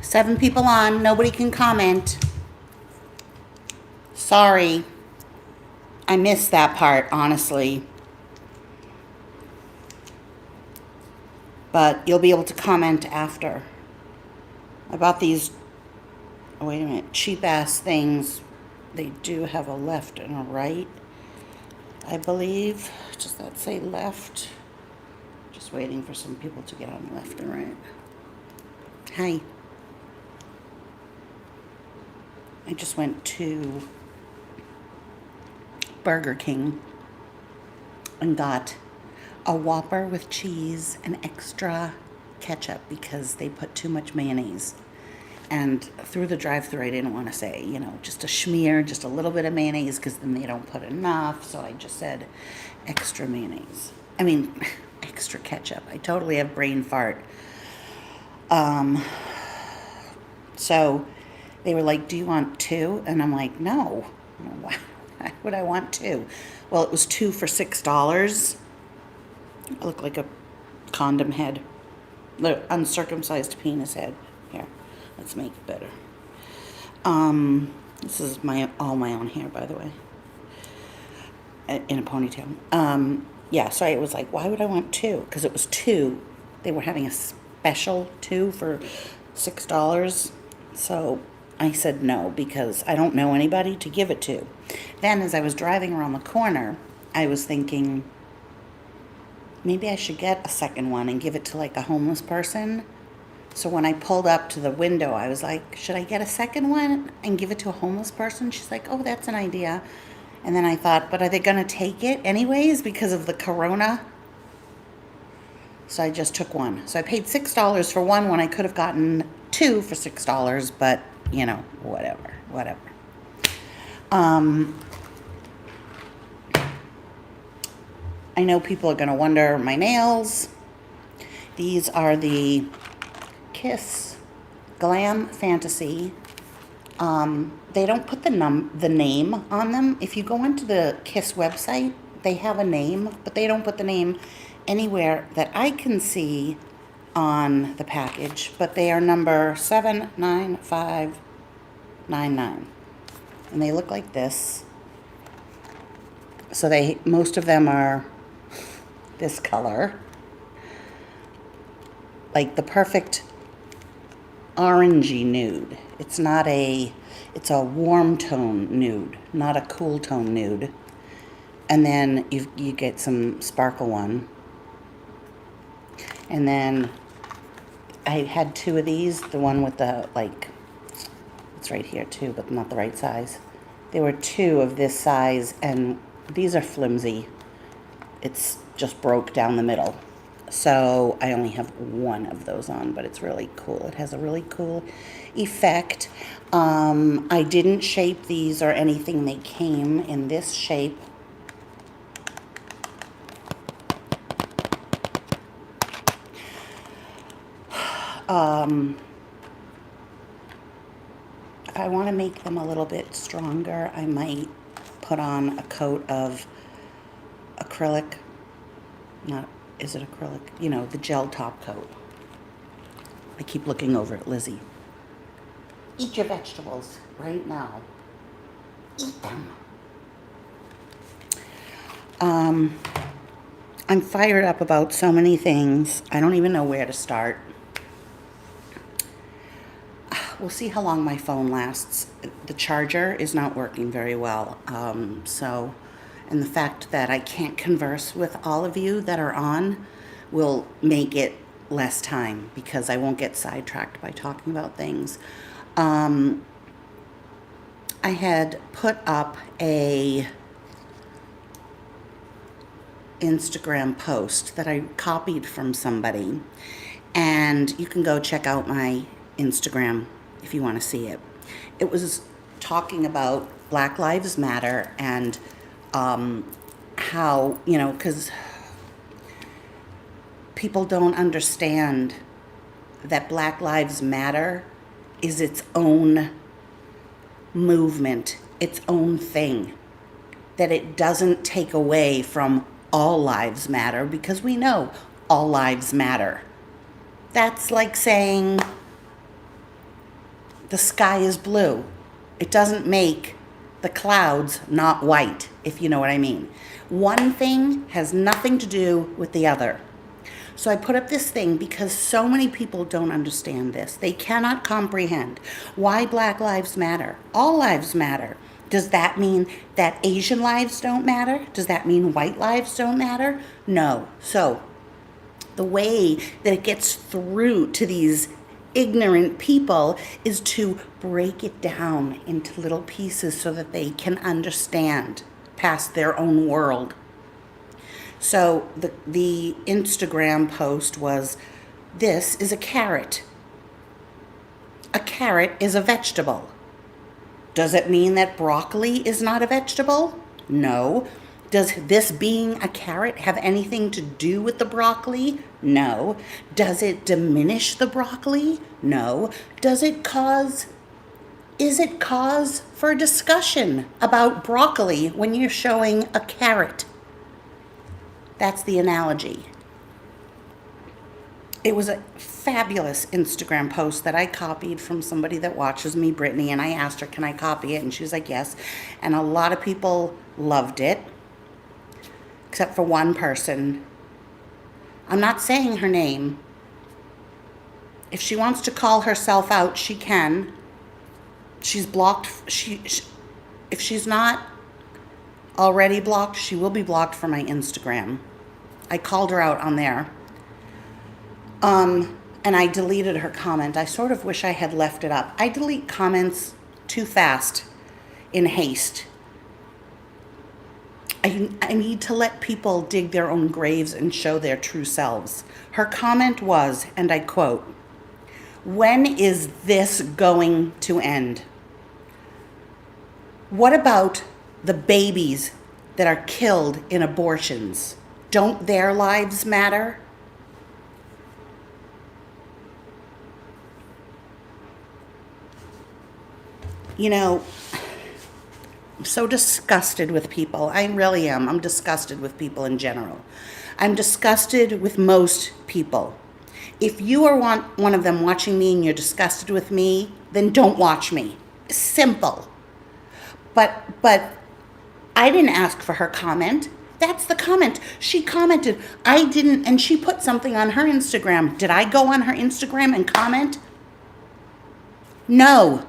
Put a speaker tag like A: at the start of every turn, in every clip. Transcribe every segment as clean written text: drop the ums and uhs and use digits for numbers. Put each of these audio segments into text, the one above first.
A: 7 people on. Nobody can comment. Sorry. I missed that part, honestly. But you'll be able to comment after. I bought these, oh, wait a minute, cheap ass things. They do have a left and a right, I believe. Does that say left? Just waiting for some people to get on left and right. Hi. I just went to Burger King and got a Whopper with cheese and extra ketchup because they put too much mayonnaise. And through the drive-thru, I didn't want to say, you know, just a schmear, just a little bit of mayonnaise, because then they don't put enough. So I just said extra mayonnaise. I mean, extra ketchup. I totally have brain fart. So they were like, do you want 2? And I'm like, no. Why would I want 2? Well, it was 2 for $6. I look like a condom head. The uncircumcised penis head. Here, let's make it better. This is all my own hair, by the way. In a ponytail. Yeah, so I was like, why would I want 2? Because it was 2. They were having a special 2 for $6. So I said no, because I don't know anybody to give it to. Then as I was driving around the corner, I was thinking, maybe I should get a second one and give it to like a homeless person. So when I pulled up to the window, I was like, should I get a second one and give it to a homeless person? She's like, oh, that's an idea. And then I thought, but are they going to take it anyways because of the corona? So I just took one. So I paid $6 for one when I could have gotten 2 for $6, but, you know, whatever. I know people are going to wonder my nails. These are the Kiss Glam Fantasy. They don't put the name on them. If you go into the Kiss website, they have a name, but they don't put the name anywhere that I can see on the package. But they are number 79599. And they look like this. So most of them are this color. Like the perfect orangey nude. It's a warm tone nude, not a cool tone nude. And then you get some sparkle one. And then I had 2 of these, the one with the, like, it's right here too, but not the right size. There were 2 of this size, and these are flimsy. It's just broke down the middle. So I only have 1 of those on, but it's really cool. It has a really cool effect. I didn't shape these or anything. They came in this shape. If I want to make them a little bit stronger, I might put on a coat of acrylic. Is it acrylic? You know, the gel top coat. I keep looking over at Lizzie. Eat your vegetables right now. Eat them. I'm fired up about so many things. I don't even know where to start. We'll see how long my phone lasts. The charger is not working very well. And the fact that I can't converse with all of you that are on will make it less time because I won't get sidetracked by talking about things. I had put up a Instagram post that I copied from somebody, and you can go check out my Instagram if you want to see it. It was talking about Black Lives Matter and how, you know, because people don't understand that Black Lives Matter is its own movement, its own thing, that it doesn't take away from all lives matter, because we know all lives matter. That's like saying the sky is blue. It doesn't make the clouds not white, if you know what I mean. One thing has nothing to do with the other. So I put up this thing because so many people don't understand this. They cannot comprehend why Black lives matter. All lives matter. Does that mean that Asian lives don't matter? Does that mean white lives don't matter? No. So the way that it gets through to these ignorant people is to break it down into little pieces so that they can understand past their own world. So the Instagram post was, this is a carrot. A carrot is a vegetable. Does it mean that broccoli is not a vegetable? No. Does this being a carrot have anything to do with the broccoli? No. Does it diminish the broccoli? No. Is it cause for discussion about broccoli when you're showing a carrot? That's the analogy. It was a fabulous Instagram post that I copied from somebody that watches me, Brittany, and I asked her, can I copy it? And she was like, yes. And a lot of people loved it, except for one person. I'm not saying her name. If she wants to call herself out, she can. She's blocked. If she's not already blocked, she will be blocked from my Instagram. I called her out on there. And I deleted her comment. I sort of wish I had left it up. I delete comments too fast in haste. I need to let people dig their own graves and show their true selves. Her comment was, and I quote, "When is this going to end? What about the babies that are killed in abortions? Don't their lives matter?" You know, I'm so disgusted with people. I really am. I'm disgusted with people in general. I'm disgusted with most people. If you are one of them watching me and you're disgusted with me, then don't watch me. Simple. But I didn't ask for her comment. That's the comment. She commented. I didn't, and she put something on her Instagram. Did I go on her Instagram and comment? No.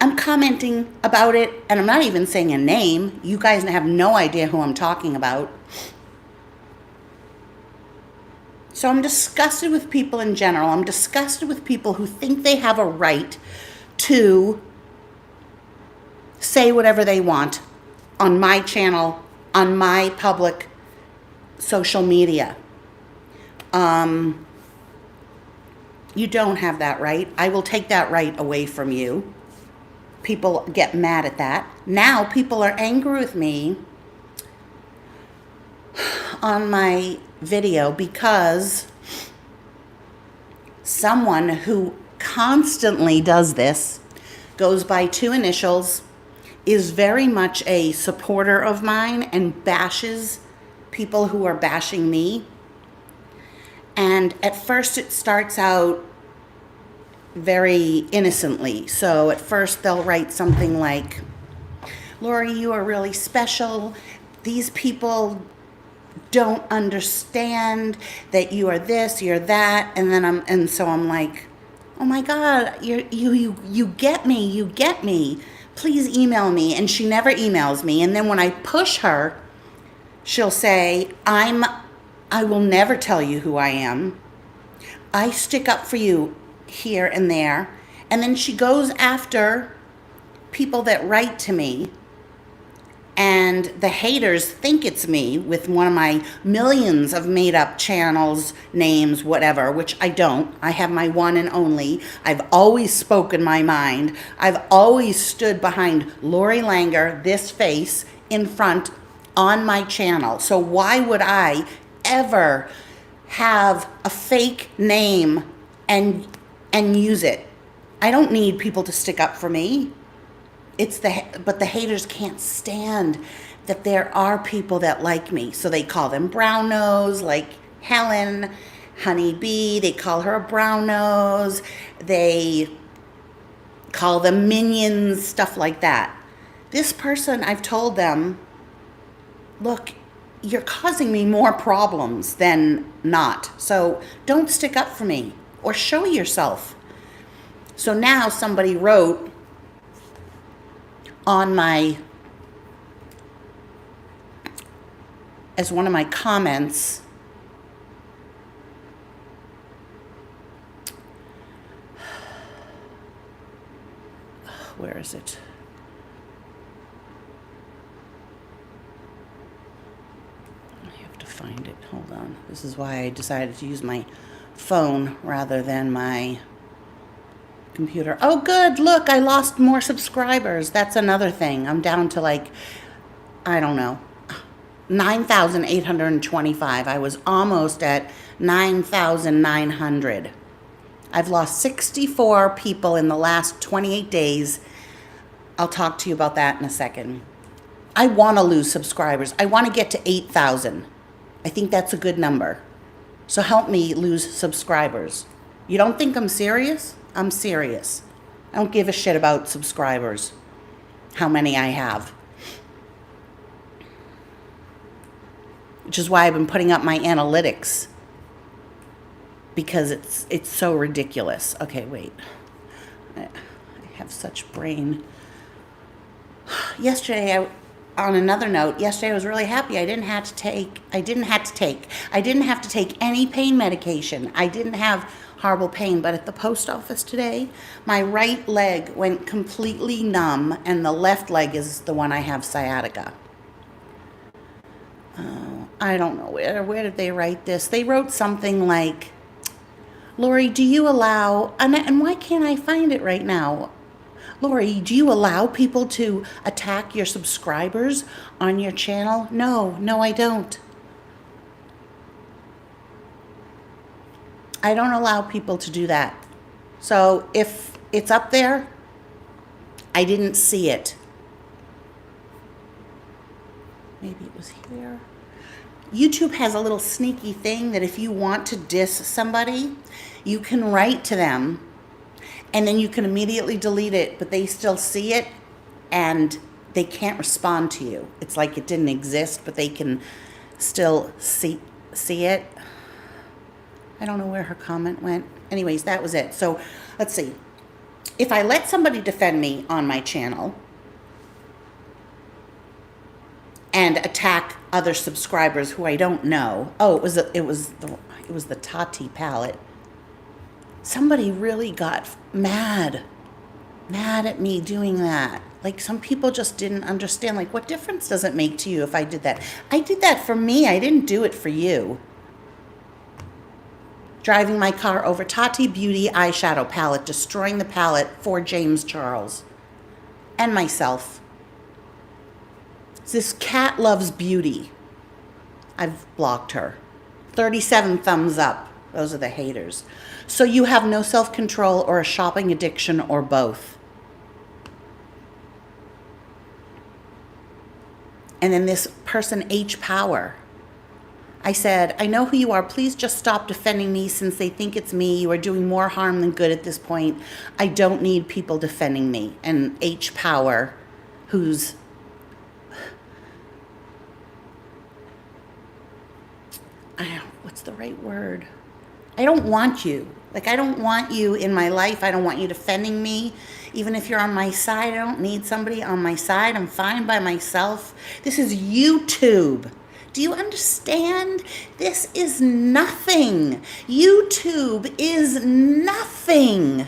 A: I'm commenting about it, and I'm not even saying a name. You guys have no idea who I'm talking about. So I'm disgusted with people in general. I'm disgusted with people who think they have a right to say whatever they want on my channel, on my public social media. You don't have that right. I will take that right away from you. People get mad at that. Now people are angry with me on my video because someone who constantly does this, goes by two initials, is very much a supporter of mine and bashes people who are bashing me. And at first it starts out very innocently. So at first they'll write something like, "Lori, you are really special. These people don't understand that you are this, you're that." And then I'm like, "Oh my God, you get me, you get me. Please email me." And she never emails me. And then when I push her, she'll say, I will never tell you who I am. I stick up for you here and there." And then she goes after people that write to me, and the haters think it's me with one of my millions of made up channels, names, whatever, which I don't. I have my one and only. I've always spoken my mind. I've always stood behind Lori Langer, this face, in front on my channel. So why would I ever have a fake name and use it? I don't need people to stick up for me. But the haters can't stand that there are people that like me. So they call them brown nose, like Helen. honeybee. They call her a brown nose. They call them minions, stuff like that. This person, I've told them, look, you're causing me more problems than not. So don't stick up for me or show yourself. So now somebody wrote on my, as one of my comments, where is it? I have to find it. Hold on. This is why I decided to use my phone rather than my computer. Oh, good. Look, I lost more subscribers. That's another thing. I'm down to like, I don't know, 9,825. I was almost at 9,900. I've lost 64 people in the last 28 days. I'll talk to you about that in a second. I want to lose subscribers. I want to get to 8,000. I think that's a good number. So help me lose subscribers. You don't think I'm serious? I'm serious. I don't give a shit about subscribers, how many I have. Which is why I've been putting up my analytics, because it's so ridiculous. Okay, wait. I have such brain. Yesterday, on another note, yesterday I was really happy. I didn't have to take any pain medication. I didn't have horrible pain, but at the post office today, my right leg went completely numb, and the left leg is the one I have sciatica. I don't know, where did they write this? They wrote something like, Lori, do you allow, and why can't I find it right now? Lori, do you allow people to attack your subscribers on your channel? No, I don't. I don't allow people to do that. So if it's up there, I didn't see it. Maybe it was here. YouTube has a little sneaky thing that if you want to diss somebody, you can write to them and then you can immediately delete it, but they still see it and they can't respond to you. It's like it didn't exist, but they can still see it. I don't know where her comment went. Anyways, that was it. So let's see. If I let somebody defend me on my channel and attack other subscribers who I don't know. Oh, it was the Tati palette. Somebody really got mad at me doing that. Like, some people just didn't understand. Like, what difference does it make to you if I did that? I did that for me. I didn't do it for you. Driving my car over Tati Beauty eyeshadow palette, destroying the palette for James Charles and myself. This cat loves beauty. I've blocked her. 37 thumbs up. Those are the haters. So you have no self-control or a shopping addiction or both. And then this person, H Power. I said, I know who you are. Please just stop defending me since they think it's me. You are doing more harm than good at this point. I don't need people defending me. And H Power, who's what's the right word? I don't want you. Like, I don't want you in my life. I don't want you defending me. Even if you're on my side, I don't need somebody on my side. I'm fine by myself. This is YouTube. Do you understand? This is nothing. YouTube is nothing.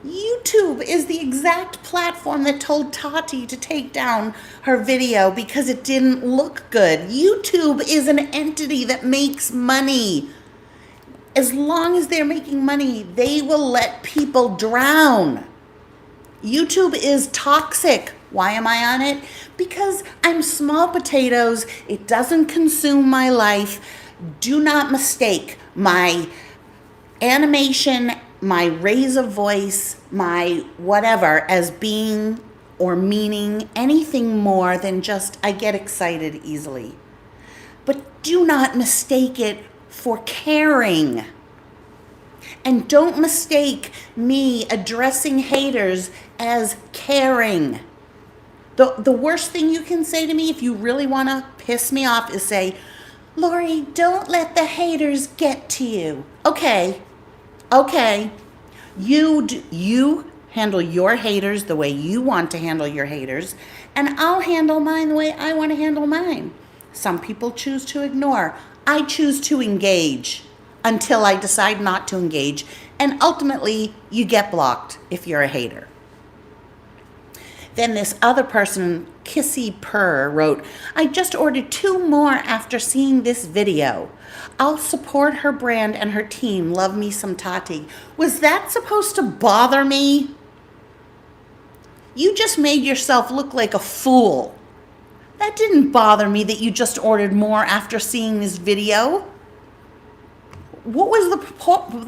A: YouTube is the exact platform that told Tati to take down her video because it didn't look good. YouTube is an entity that makes money. As long as they're making money, they will let people drown. YouTube is toxic. Why am I on it? Because I'm small potatoes. It doesn't consume my life. Do not mistake my animation, my raise of voice, my whatever as being or meaning anything more than just I get excited easily. But Do not mistake it for caring. And don't mistake me addressing haters as caring. The worst thing you can say to me if you really want to piss me off is say, Lori, don't let the haters get to you. Okay. You handle your haters the way you want to handle your haters, and I'll handle mine the way I want to handle mine. Some people choose to ignore. I choose to engage until I decide not to engage, and ultimately you get blocked if you're a hater. Then this other person, Kissy Purr, wrote, I just ordered 2 more after seeing this video. I'll support her brand and her team. Love me some Tati. Was that supposed to bother me? You just made yourself look like a fool. That didn't bother me that you just ordered more after seeing this video. What was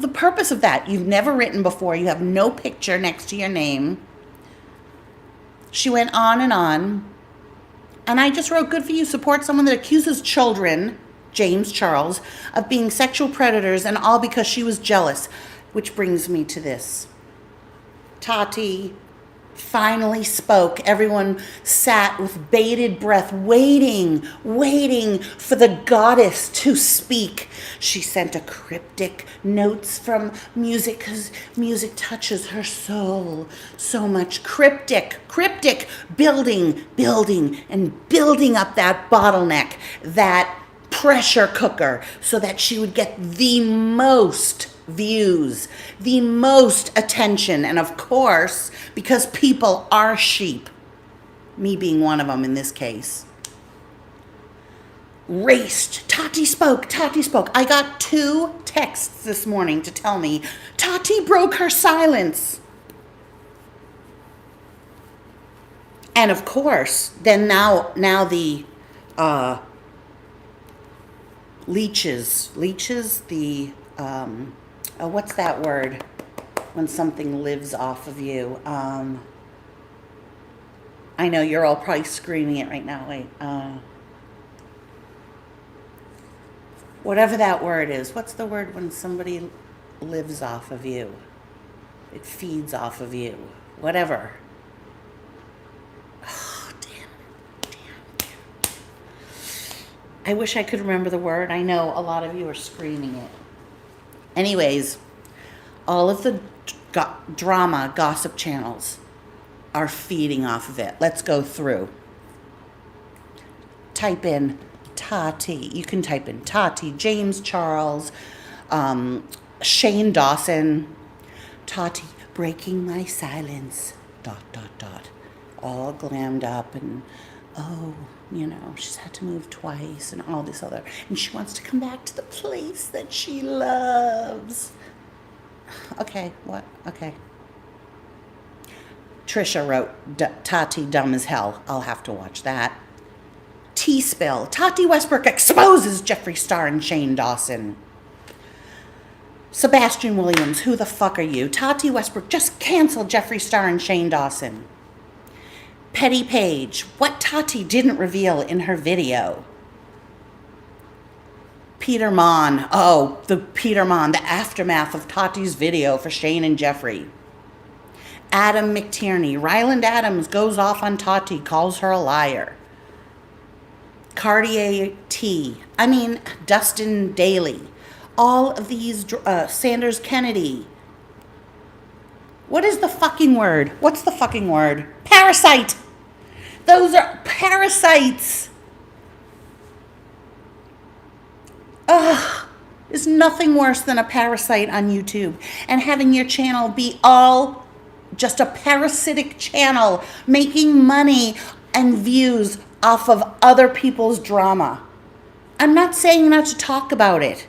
A: the purpose of that? You've never written before. You have no picture next to your name. She went on. And I just wrote, good for you. Support someone that accuses children, James Charles, of being sexual predators, and all because she was jealous. Which brings me to this. Tati finally spoke. Everyone sat with bated breath, waiting for the goddess to speak. She sent a cryptic notes from music because music touches her soul so much. Cryptic, building and building up that bottleneck, that pressure cooker, so that she would get the most views, the most attention, and of course, because people are sheep, me being one of them in this case, raced. Tati spoke. I got 2 texts this morning to tell me Tati broke her silence. And of course, then now the leeches, the what's that word when something lives off of you? I know you're all probably screaming it right now. Wait. Whatever that word is. What's the word when somebody lives off of you? It feeds off of you. Whatever. Oh, damn. I wish I could remember the word. I know a lot of you are screaming it. Anyways, all of the drama gossip channels are feeding off of it. Let's go through. Type in Tati. You can type in Tati, James Charles, Shane Dawson, Tati breaking my silence, ... all glammed up and, she's had to move twice and all this other, and she wants to come back to the place that she loves. Okay, what? Okay. Trisha wrote, Tati dumb as hell. I'll have to watch that. T-Spill. Tati Westbrook exposes Jeffree Star and Shane Dawson. Sebastian Williams, who the fuck are you? Tati Westbrook just canceled Jeffree Star and Shane Dawson. Petty Page, what Tati didn't reveal in her video. Peter Mon, the aftermath of Tati's video for Shane and Jeffree. Adam McTierney, Ryland Adams goes off on Tati, calls her a liar. Cartier T, Dustin Daly, all of these, Sanders Kennedy. What is the fucking word? What's the fucking word? Parasite! Those are parasites! Ugh, there's nothing worse than a parasite on YouTube and having your channel be all just a parasitic channel making money and views off of other people's drama. I'm not saying not to talk about it,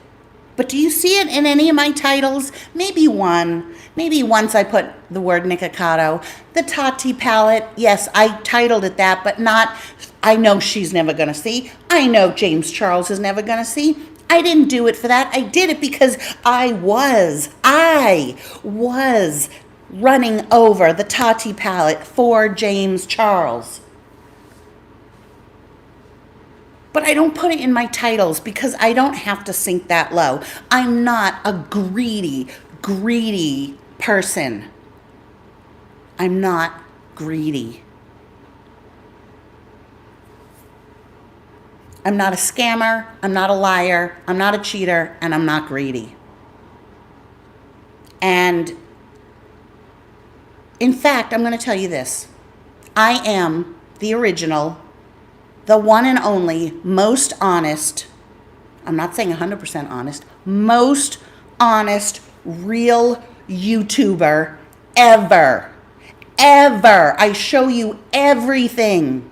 A: but do you see it in any of my titles? Maybe once I put the word Nikocado. The Tati palette, yes, I titled it that, but not, I know she's never going to see. I know James Charles is never going to see. I didn't do it for that. I did it because I was running over the Tati palette for James Charles. But I don't put it in my titles because I don't have to sink that low. I'm not a greedy person. I'm not greedy. I'm not a scammer, I'm not a liar, I'm not a cheater, and I'm not greedy. And in fact, I'm going to tell you this. I am the original, the one and only, most honest, I'm not saying 100% honest, most honest, real YouTuber ever. Ever. I show you everything.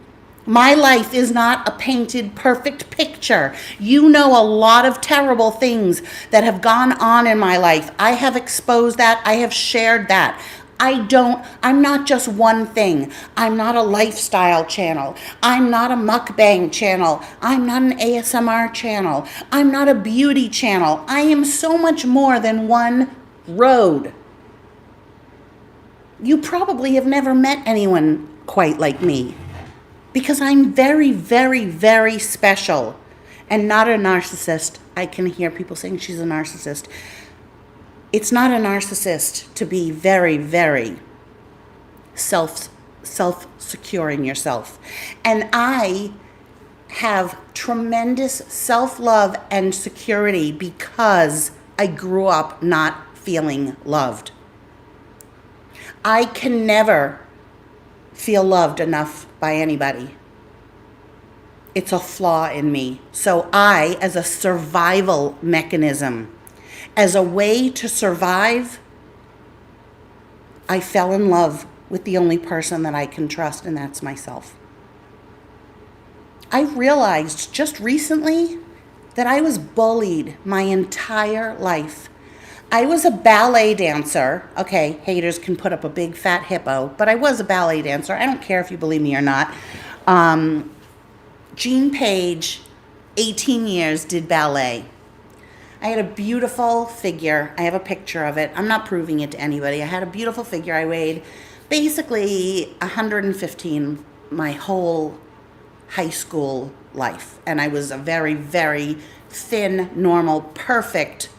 A: My life is not a painted perfect picture. You know a lot of terrible things that have gone on in my life. I have exposed that. I have shared that. I'm not just one thing. I'm not a lifestyle channel. I'm not a mukbang channel. I'm not an ASMR channel. I'm not a beauty channel. I am so much more than one road. You probably have never met anyone quite like me because I'm very, very, very special and not a narcissist. I can hear people saying she's a narcissist. It's not a narcissist to be very, very self-securing yourself. And I have tremendous self-love and security because I grew up not feeling loved. I can never feel loved enough by anybody. It's a flaw in me. So I, as a survival mechanism, as a way to survive, I fell in love with the only person that I can trust, and that's myself. I realized just recently that I was bullied my entire life. I was a ballet dancer. Okay, haters can put up a big fat hippo, but I was a ballet dancer. I don't care if you believe me or not. Jean Page, 18 years, did ballet. I had a beautiful figure. I have a picture of it. I'm not proving it to anybody. I had a beautiful figure. I weighed basically 115 my whole high school life. And I was a very, very thin, normal, perfect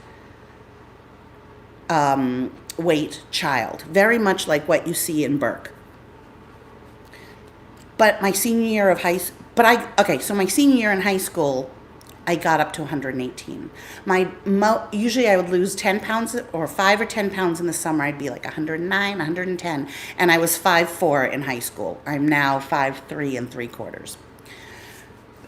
A: weight child. Very much like what you see in Burke. But my senior year of so my senior year in high school, I got up to 118. Usually I would lose 10 pounds or 5 or 10 pounds in the summer. I'd be like 109, 110. And I was 5'4" in high school. I'm now 5'3" 3/4.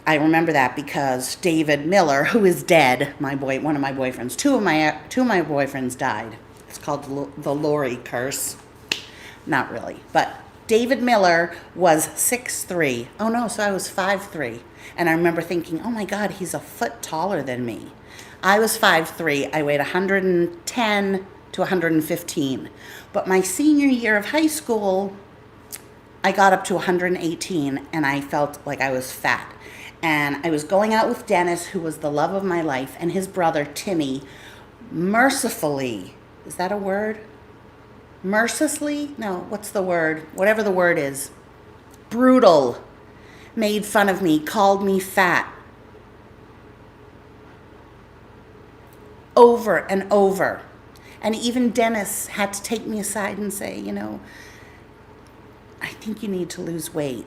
A: I remember that because David Miller, who is dead, one of my boyfriends, two of my boyfriends died. It's called the Lori curse. Not really, but David Miller was 6'3". Oh no, so I was 5'3". And I remember thinking, oh my God, he's a foot taller than me. I was 5'3". I weighed 110 to 115. But my senior year of high school, I got up to 118 and I felt like I was fat. And I was going out with Dennis, who was the love of my life, and his brother, Timmy, mercifully, is that a word? Mercilessly? No, what's the word? Whatever the word is. Brutal. Made fun of me, called me fat. Over and over. And even Dennis had to take me aside and say, I think you need to lose weight.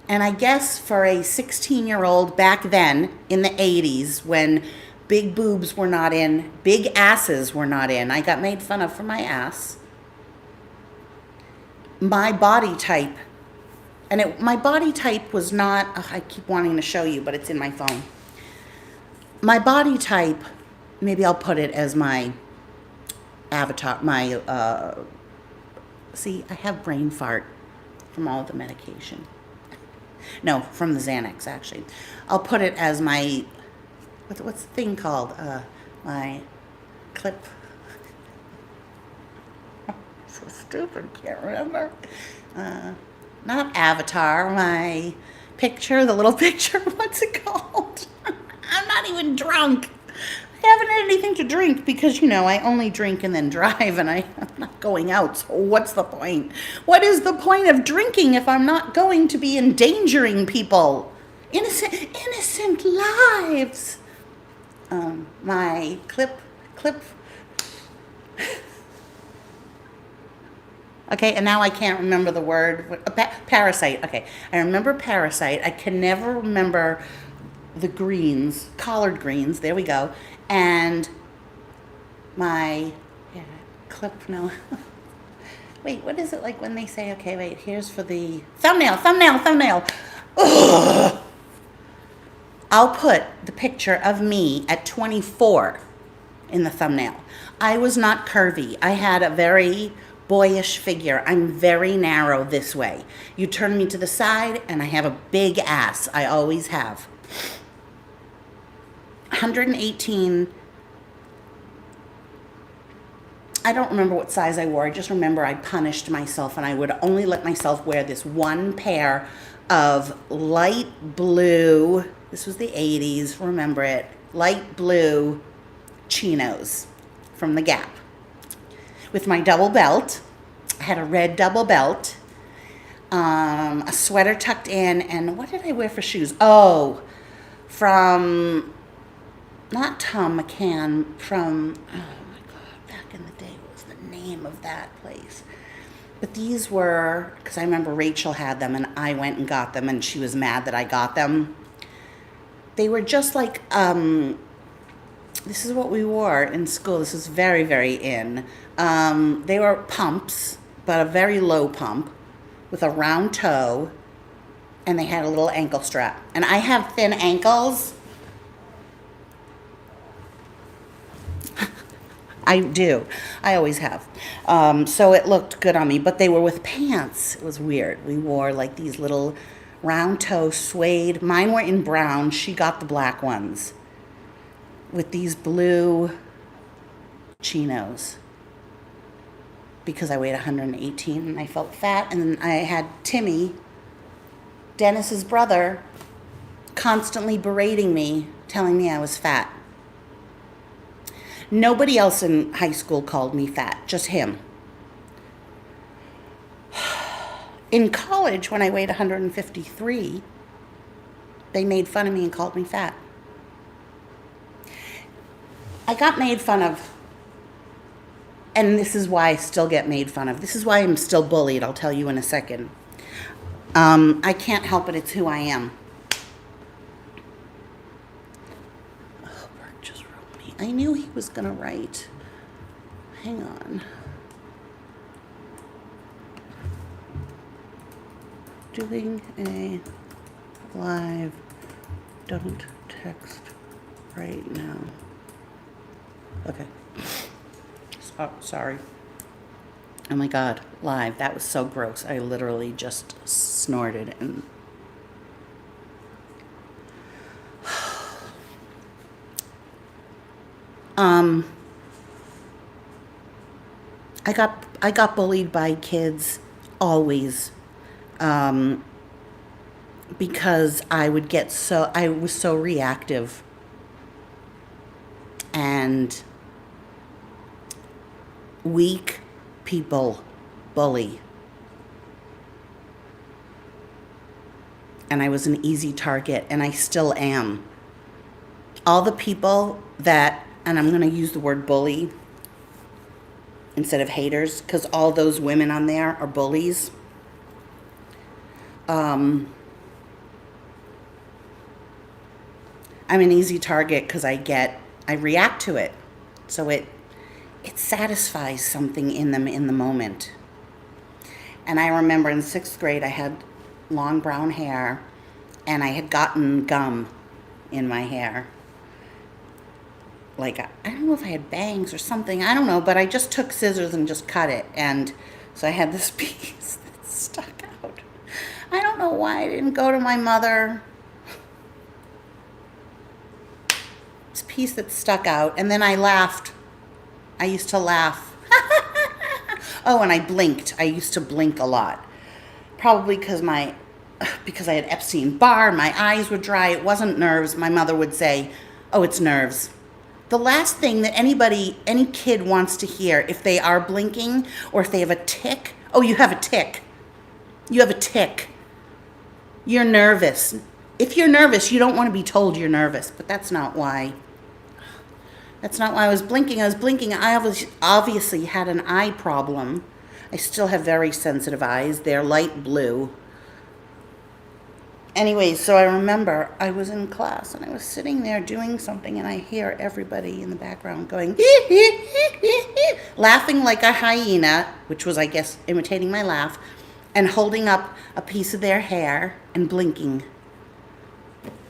A: And I guess for a 16-year-old back then in the 80s, when big boobs were not in, big asses were not in, I got made fun of for my ass. My body type, my body type was not, I keep wanting to show you, but it's in my phone. My body type, maybe I'll put it as my avatar, see, I have brain fart from all the medication. No, from the Xanax, actually. I'll put it as my, what's the thing called? My clip. So stupid, can't remember. Not avatar, my picture, the little picture. What's it called? I'm not even drunk. I haven't had anything to drink because, I only drink and then drive and I'm not going out. So what's the point? What is the point of drinking if I'm not going to be endangering people? Innocent lives. My clip. Okay, and now I can't remember the word. Parasite. Okay, I remember Parasite. I can never remember the greens, collard greens. There we go. And my clip. No. Wait, what is it like when they say? Okay, wait. Here's for the thumbnail. Ugh. I'll put the picture of me at 24 in the thumbnail. I was not curvy. I had a very boyish figure. I'm very narrow this way. You turn me to the side and I have a big ass. I always have. 118. I don't remember what size I wore. I just remember I punished myself and I would only let myself wear this one pair of light blue, this was the 80s, remember it, light blue chinos from the Gap. With my double belt, I had a red double belt, a sweater tucked in, and what did I wear for shoes? Oh, from, not Tom McCann, from, oh my God, back in the day, what was the name of that place? But these were, because I remember Rachel had them and I went and got them and she was mad that I got them. They were just like, this is what we wore in school. This is very, very in. They were pumps, but a very low pump with a round toe, and they had a little ankle strap. And I have thin ankles. I do. I always have. So it looked good on me, but they were with pants. It was weird. We wore like these little round toe suede. Mine were in brown. She got the black ones with these blue chinos because I weighed 118 and I felt fat. And then I had Timmy, Dennis's brother, constantly berating me, telling me I was fat. Nobody else in high school called me fat, just him. In college, when I weighed 153, they made fun of me and called me fat. I got made fun of, and this is why I still get made fun of. This is why I'm still bullied, I'll tell you in a second. I can't help it, it's who I am. I knew he was going to write. Hang on. Doing a live. Don't text right now. Okay. Sorry. Oh my God. Live. That was so gross. I literally just snorted and... I got bullied by kids always, because I was so reactive, and weak people bully, and I was an easy target, and I still am. All the people that, and I'm going to use the word bully instead of haters, because all those women on there are bullies. I'm an easy target because I react to it. So it satisfies something in them in the moment. And I remember in 6th grade, I had long brown hair and I had gotten gum in my hair. Like, I don't know if I had bangs or something, I don't know, but I just took scissors and just cut it. And so I had this piece that stuck out. I don't know why I didn't go to my mother. This piece that stuck out, and then I laughed. I used to laugh. Oh, and I blinked. I used to blink a lot. Probably because I had Epstein-Barr, my eyes were dry. It wasn't nerves. My mother would say, oh, it's nerves. The last thing that any kid wants to hear if they are blinking or if they have a tic, oh, you have a tic. You have a tic. You're nervous. if you're nervous, you don't want to be told you're nervous, but that's not why. That's not why I was blinking. I was blinking. I obviously had an eye problem. I still have very sensitive eyes. They're light blue. Anyway, so I remember I was in class and I was sitting there doing something and I hear everybody in the background going, laughing like a hyena, which was, I guess, imitating my laugh, and holding up a piece of their hair and blinking.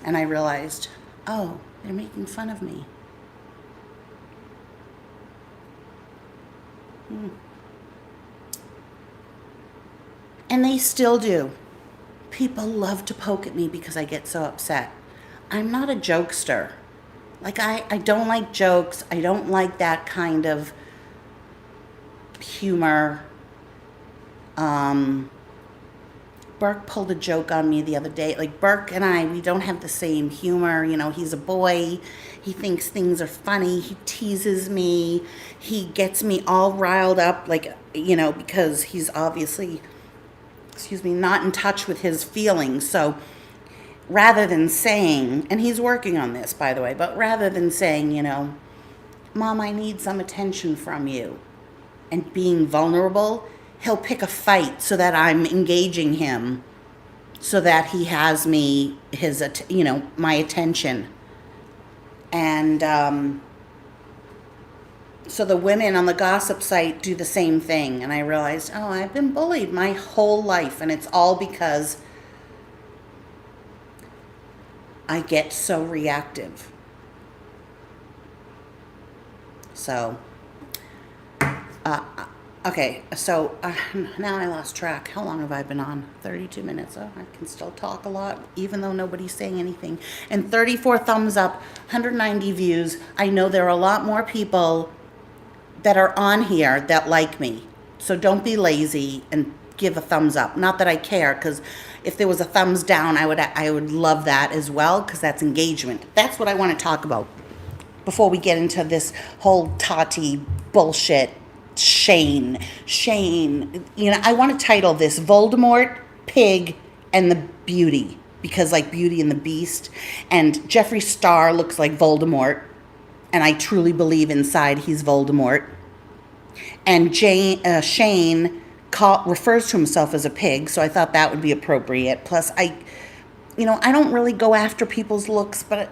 A: And I realized, oh, they're making fun of me. And they still do. People love to poke at me because I get so upset. I'm not a jokester. Like, I don't like jokes. I don't like that kind of humor. Burke pulled a joke on me the other day. Like, Burke and I, we don't have the same humor. You know, he's a boy. He thinks things are funny. He teases me. He gets me all riled up, like, you know, because he's obviously, not in touch with his feelings. So rather than saying, and he's working on this, by the way, but rather than saying, you know, Mom, I need some attention from you, and being vulnerable, he'll pick a fight so that I'm engaging him, so that he has me, my attention. And so the women on the gossip site do the same thing. And I realized, oh, I've been bullied my whole life. And it's all because I get so reactive. So, okay, so now I lost track. How long have I been on? 32 minutes. Oh, I can still talk a lot, even though nobody's saying anything. And 34 thumbs up, 190 views. I know there are a lot more people that are on here that like me. So don't be lazy and give a thumbs up. Not that I care, because if there was a thumbs down, I would love that as well, because that's engagement. That's what I want to talk about before we get into this whole Tati bullshit. Shane, you know, I want to title this Voldemort, Pig, and the Beauty, because like Beauty and the Beast, and Jeffree Star looks like Voldemort, and I truly believe inside he's Voldemort, and Shane refers to himself as a pig, so I thought that would be appropriate. Plus, I don't really go after people's looks, but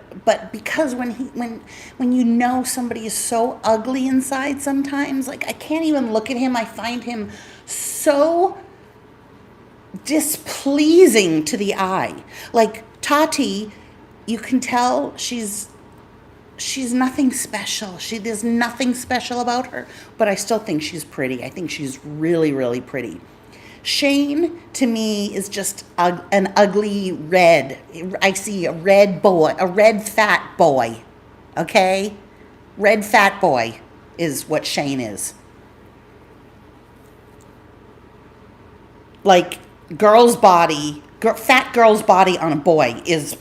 A: because when you know somebody is so ugly inside sometimes, like I can't even look at him. I find him so displeasing to the eye. Like Tati, you can tell she's nothing special. There's nothing special about her, but I still think she's pretty. I think she's really, really pretty. Shane, to me, is just an ugly red. I see a red boy, a red fat boy, okay? Red fat boy is what Shane is. Like, fat girl's body on a boy is,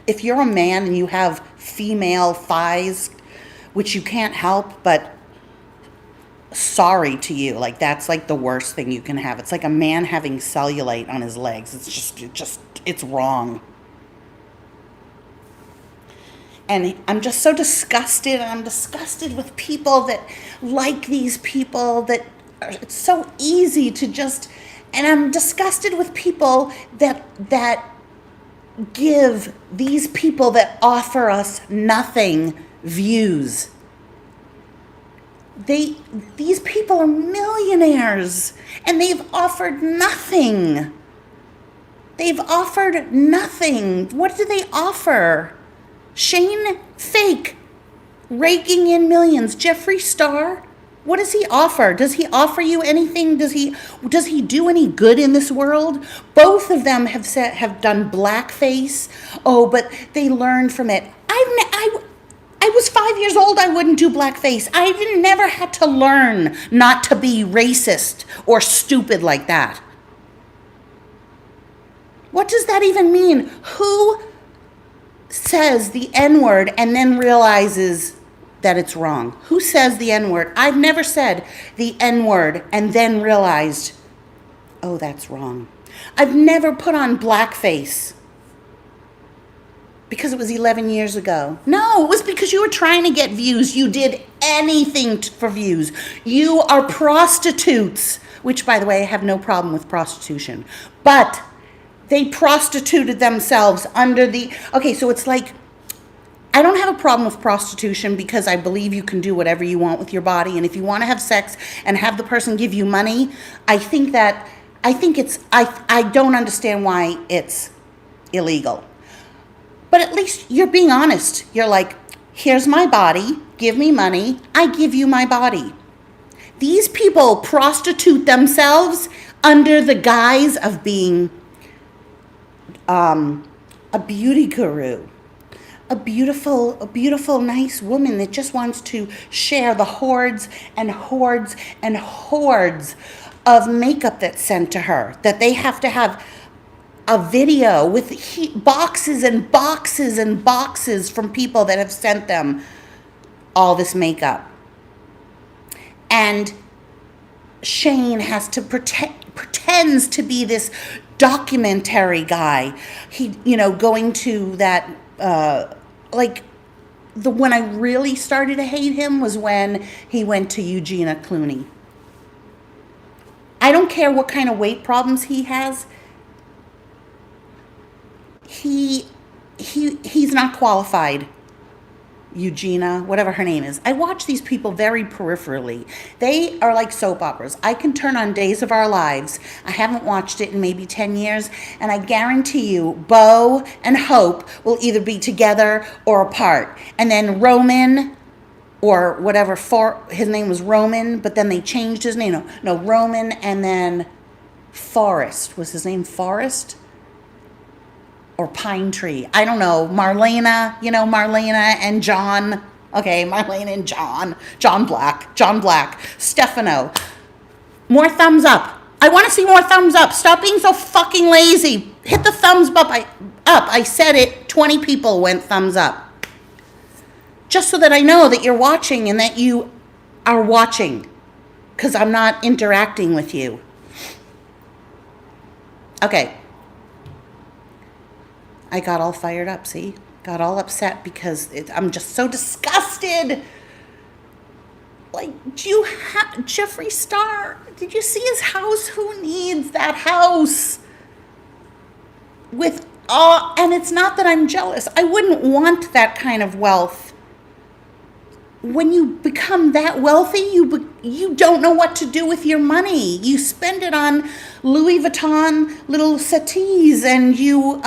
A: if you're a man and you have female thighs, which you can't help, but sorry to you, like that's like the worst thing you can have. It's like a man having cellulite on his legs. It's wrong. And I'm just so disgusted. I'm disgusted with people that like these people it's so easy to just, and I'm disgusted with people that give these people that offer us nothing views. These people are millionaires, and they've offered nothing. They've offered nothing. What do they offer? Shane, fake, raking in millions. Jeffree Star, what does he offer? Does he offer you anything? Does he do any good in this world? Both of them have done blackface. Oh, but they learned from it. I was 5 years old. I wouldn't do blackface. I never had to learn not to be racist or stupid like that. What does that even mean? Who says the N-word and then realizes that it's wrong? Who says the N-word? I've never said the N-word and then realized, oh, that's wrong. I've never put on blackface Because it was 11 years ago. No, it was because you were trying to get views. You did anything for views. You are prostitutes, which, by the way, I have no problem with prostitution. But they prostituted themselves under the... Okay, so it's like, I don't have a problem with prostitution because I believe you can do whatever you want with your body. And if you want to have sex and have the person give you money, I think I don't understand why it's illegal. But at least you're being honest. You're like, here's my body, give me money, I give you my body. These people prostitute themselves under the guise of being a beauty guru. A beautiful, nice woman that just wants to share the hordes and hordes and hordes of makeup that's sent to her. That they have to have a video with boxes and boxes and boxes from people that have sent them all this makeup. And Shane has to pretends to be this documentary guy. He, going to that, when I really started to hate him was when he went to Eugenia Clooney. I don't care what kind of weight problems he has. He's not qualified. Eugenia, whatever her name is. I watch these people very peripherally. They are like soap operas. I can turn on Days of Our Lives. I haven't watched it in maybe 10 years, and I guarantee you, Bo and Hope will either be together or apart. And then Roman, or whatever, his name was Roman, but then they changed his name. No, Roman, and then Forrest. Was his name Forrest? Or Pine Tree. I don't know. Marlena, Marlena and John. Okay, Marlena and John. John Black. Stefano. More thumbs up. I want to see more thumbs up. Stop being so fucking lazy. Hit the thumbs up. I said it. 20 people went thumbs up. Just so that I know that you're watching and that you are watching. Because I'm not interacting with you. Okay. I got all fired up, see? Got all upset because I'm just so disgusted. Like, Jeffree Star, did you see his house? Who needs that house? And it's not that I'm jealous. I wouldn't want that kind of wealth. When you become that wealthy, you don't know what to do with your money. You spend it on Louis Vuitton little settees, and you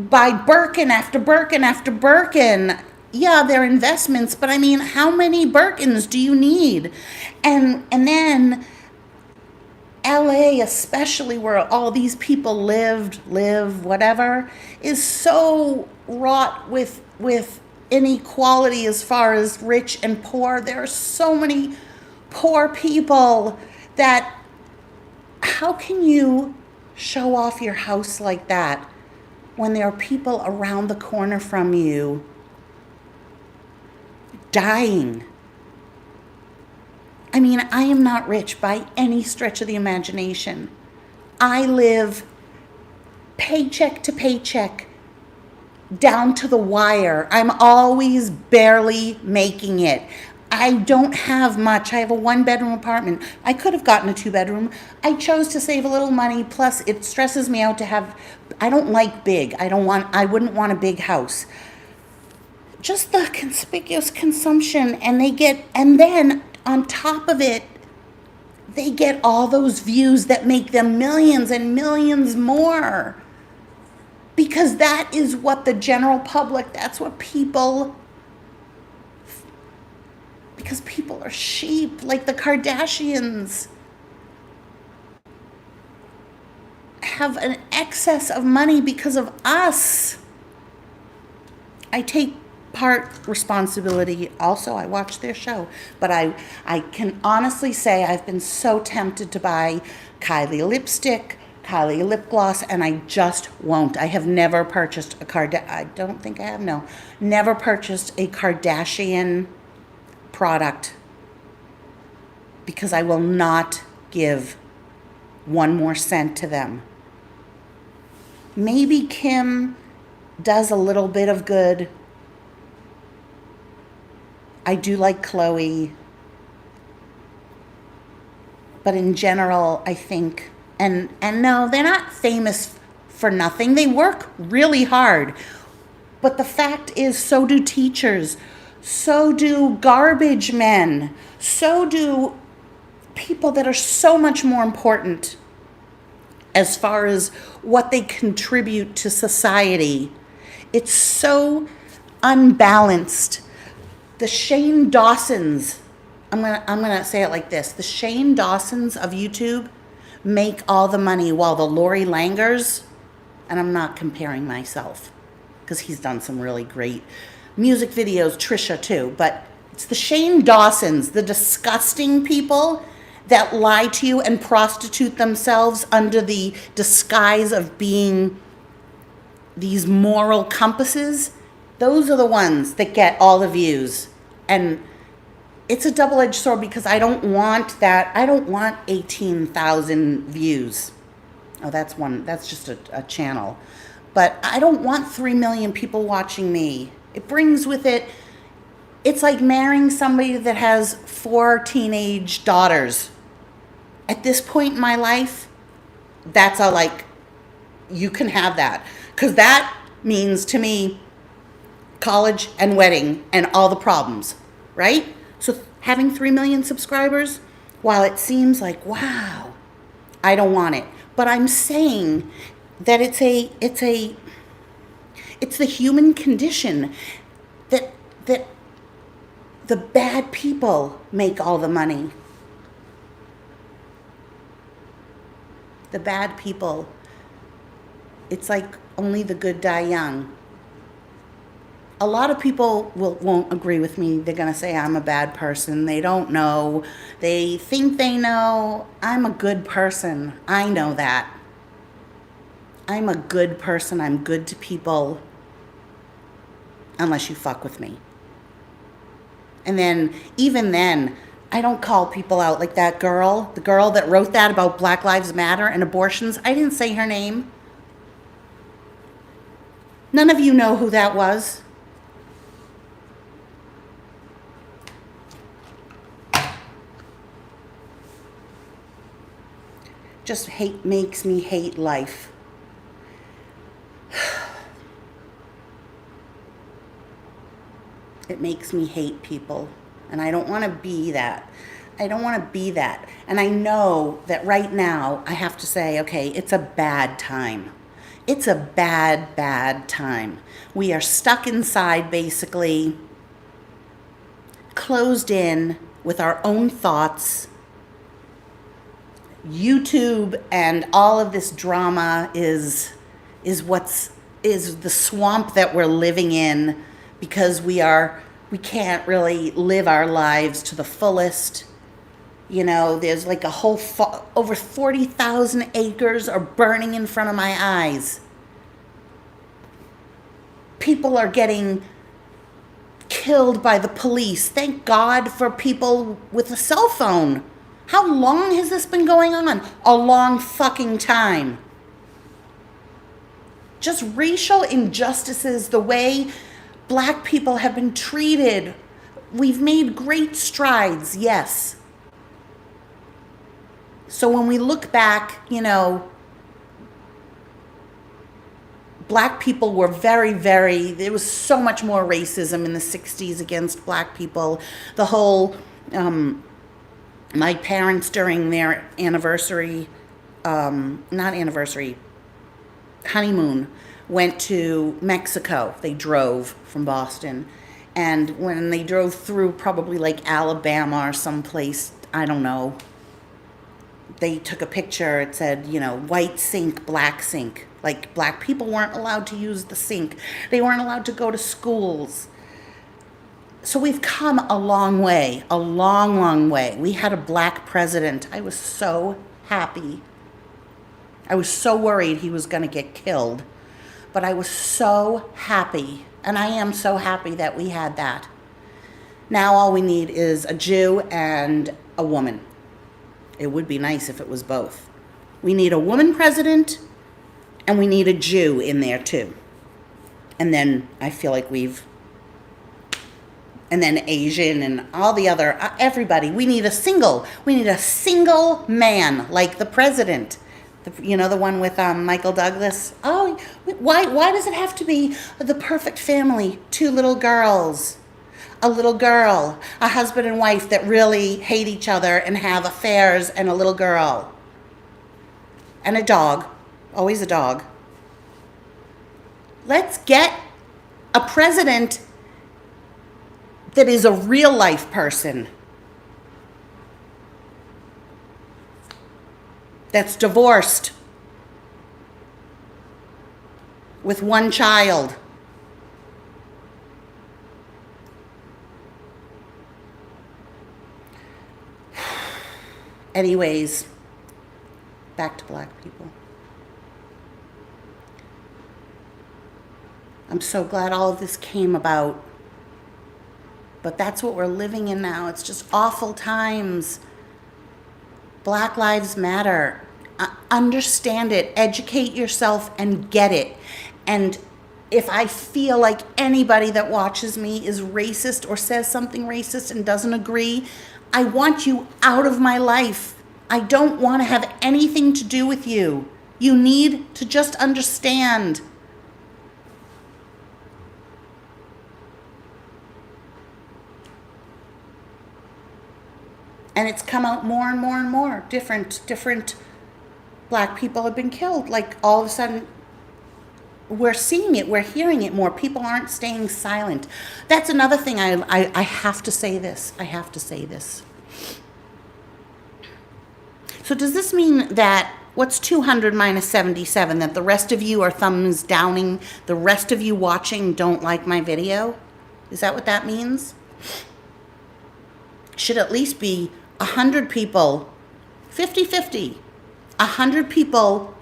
A: buy Birkin after Birkin after Birkin. Yeah, they're investments, but I mean, how many Birkins do you need? And then LA, especially where all these people live, whatever, is so wrought with inequality as far as rich and poor. There are so many poor people that, how can you show off your house like that when there are people around the corner from you dying? I mean, I am not rich by any stretch of the imagination. I live paycheck to paycheck, down to the wire. I'm always barely making it. I don't have much. I have a 1-bedroom apartment. I could have gotten a 2-bedroom. I chose to save a little money. Plus, it stresses me out to have, I don't like big. I wouldn't want a big house. Just the conspicuous consumption, and then on top of it, they get all those views that make them millions and millions more. Because that is what the general public, that's what people, because people are sheep, like the Kardashians have an excess of money because of us. I take part responsibility also. I watch their show, but I can honestly say I've been so tempted to buy Kylie lipstick, Kylie lip gloss, and I just won't. I have never purchased I don't think I have, no. Never purchased a Kardashian product because I will not give 1 more cent to them. Maybe Kim does a little bit of good. I do like Chloe. But in general, I think, and no, they're not famous for nothing. They work really hard. But the fact is, so do teachers. So do garbage men. So do people that are so much more important as far as what they contribute to society. It's so unbalanced. The Shane Dawsons, I'm gonna say it like this: the Shane Dawsons of YouTube make all the money, while the Lori Langers, and I'm not comparing myself because he's done some really great music videos, Trisha too, but it's the Shane Dawsons, the disgusting people that lie to you and prostitute themselves under the disguise of being these moral compasses. Those are the ones that get all the views. And it's a double-edged sword because I don't want that. I don't want 18,000 views. Oh, that's just a channel. But I don't want 3 million people watching me. It brings with it, it's like marrying somebody that has 4 teenage daughters. At this point in my life, that's a like, you can have that. Because that means to me, college and wedding and all the problems, right? So having 3 million subscribers, while it seems like, wow, I don't want it. But I'm saying that it's the human condition that the bad people make all the money. The bad people, it's like only the good die young. A lot of people won't agree with me. They're going to say I'm a bad person. They don't know. They think they know. I'm a good person. I know that. I'm a good person. I'm good to people. Unless you fuck with me. And then, even then, I don't call people out like that girl. The girl that wrote that about Black Lives Matter and abortions. I didn't say her name. None of you know who that was. Just makes me hate life. It makes me hate people. And I don't want to be that. I don't want to be that. And I know that right now I have to say, okay, it's a bad time. It's a bad, bad time. We are stuck inside, basically, closed in with our own thoughts. YouTube and all of this drama is the swamp that we're living in, because we can't really live our lives to the fullest. You know, there's like a whole over 40,000 acres are burning in front of my eyes. People are getting killed by the police. Thank God for people with a cell phone. How long has this been going on? A long fucking time. Just racial injustices, the way black people have been treated. We've made great strides, yes. So when we look back, you know, black people were there was so much more racism in the 60s against black people. The whole, my parents during their honeymoon, went to Mexico. They drove from Boston. And when they drove through probably like Alabama or someplace, I don't know, they took a picture. It said, you know, white sink, black sink. Like black people weren't allowed to use the sink. They weren't allowed to go to schools. So we've come a long way, a long, long way. We had a black president. I was so happy. I was so worried he was going to get killed. But I was so happy, and I am so happy that we had that. Now all we need is a Jew and a woman. It would be nice if it was both. We need a woman president, and we need a Jew in there too. And then I feel like and then Asian and all the other, everybody. We need a single man like the president. The one with Michael Douglas. Oh, why does it have to be the perfect family? 2 little girls, a little girl, a husband and wife that really hate each other and have affairs, and a little girl. And a dog, always a dog. Let's get a president that is a real life person, that's divorced, with 1 child. Anyways, back to Black people. I'm so glad all of this came about. But that's what we're living in now. It's just awful times. Black Lives Matter. Understand it. Educate yourself and get it. And if I feel like anybody that watches me is racist or says something racist and doesn't agree, I want you out of my life. I don't want to have anything to do with you. You need to just understand. And it's come out more and more and more. Different Black people have been killed. Like all of a sudden, we're seeing it, we're hearing it more. People aren't staying silent. That's another thing I have to say this. I have to say this. So does this mean that what's 200 minus 77? That the rest of you are thumbs downing, the rest of you watching don't like my video? Is that what that means? Should at least be 100 people, 50-50, 100 people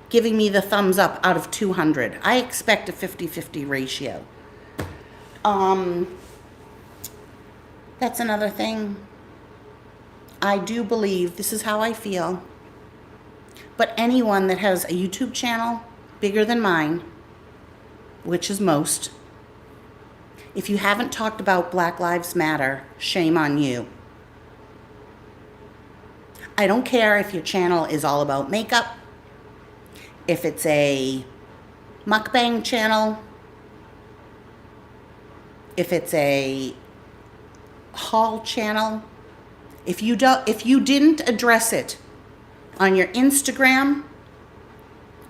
A: giving me the thumbs up out of 200. I expect a 50-50 ratio. That's another thing. I do believe, this is how I feel, but anyone that has a YouTube channel bigger than mine, which is most, if you haven't talked about Black Lives Matter, shame on you. I don't care if your channel is all about makeup, if it's a mukbang channel, if it's a haul channel. If you didn't address it on your Instagram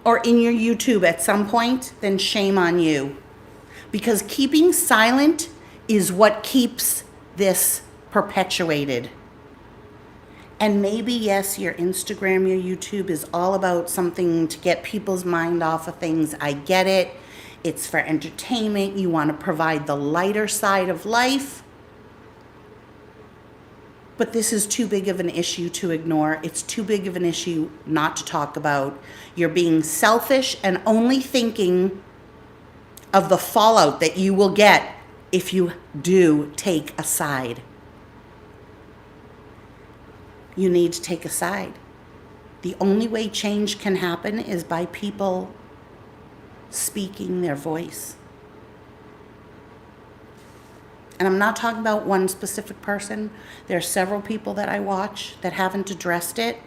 A: or in your YouTube at some point, then shame on you. Because keeping silent is what keeps this perpetuated. And maybe, yes, your Instagram, your YouTube is all about something to get people's mind off of things. I get it. It's for entertainment. You want to provide the lighter side of life. But this is too big of an issue to ignore. It's too big of an issue not to talk about. You're being selfish and only thinking of the fallout that you will get if you do take a side. You need to take a side. The only way change can happen is by people speaking their voice. And I'm not talking about one specific person. There are several people that I watch that haven't addressed it,